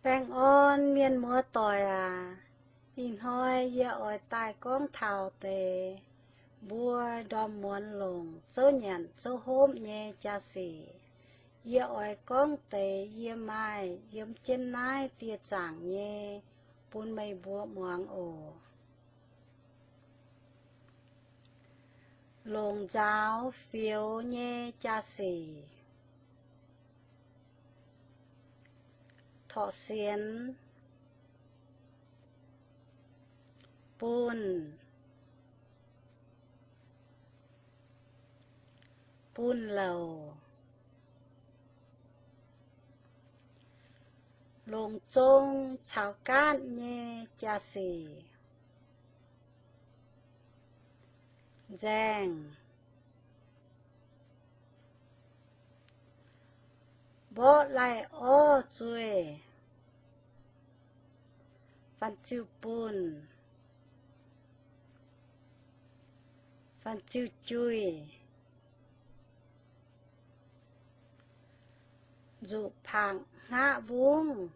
Phèn ôn miên múa tỏi à, in hoi dịa ỏi tai con thảo tề, bua đom muốn lùng, dấu nhận dấu hôm nhé cha xỉ. Dịa ỏi con tề dịa mai, diễm chân nái tia chẳng nhé, bún mây bua muang ổ. Lùng giáo phiếu nhé cha xỉ. Thọ xiên bún bún lầu lồng trông cháo cát nhé cha xỉ giang bó lại ô chuối văn chiu bún văn chiu chui dụ phẳng ngã vuông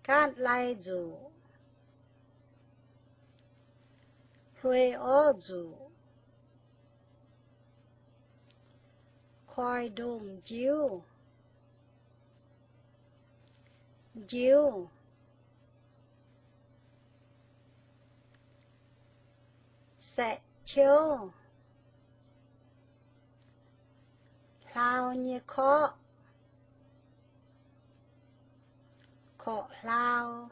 cát lại dụ huê ô dụ khói đồng chiếu chiếu sẽ chiếu lao như khó khó lao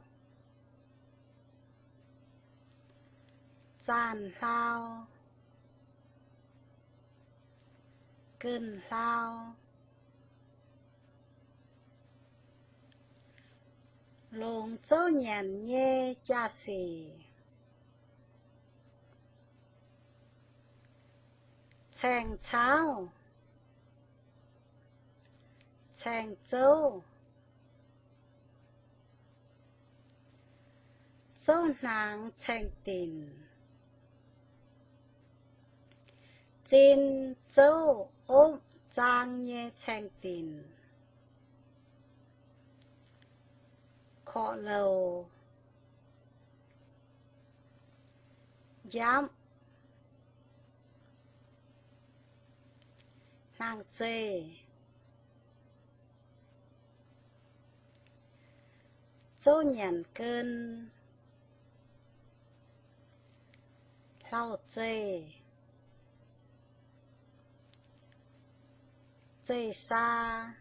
chàn lao cơn lao lồng châu nhàn nhé cha xỉ chàng cháo chàng châu châu nàng chàng tình trên châu ôm trang nhé chàng tình khó lầu dám nàng chê châu nhàn cơn lao chê chê xa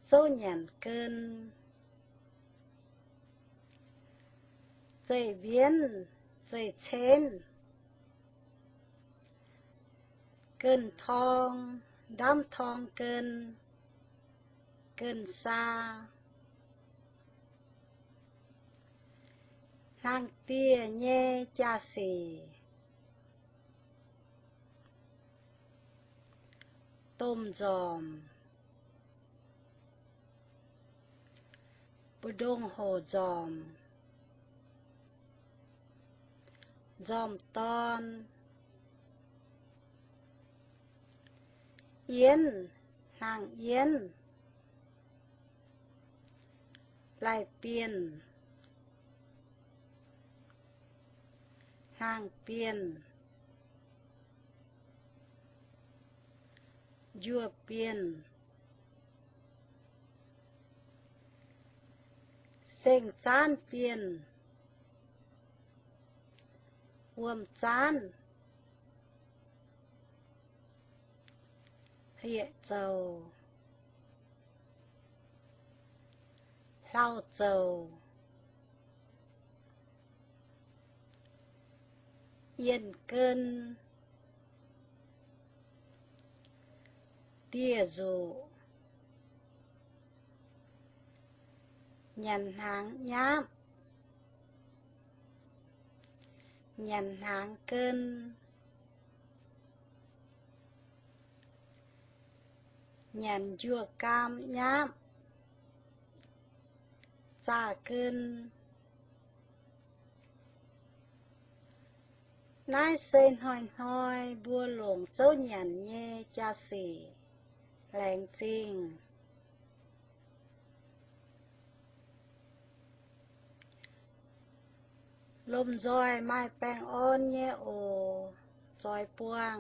châu nhàn cơn chê biến chê chén cơn thong đám thong cơn cơn xa nàng tia nhé cha xỉ tôm giòm bù đông hồ giòm giòm ton yến nàng yến lại piền nàng piền dua piền sinh chán piền uom chán hiện dầu lau dầu yên cơn tia dụ nhằn hàng nhám nhằn hàng cơn nhằn chua cam nhám cha cơn nái sen hoi hoi bua lồng dấu nhàn nhé cha xỉ แรงจริงลมจอยไม้แป้งอ้อนแย่โอจอยป่วง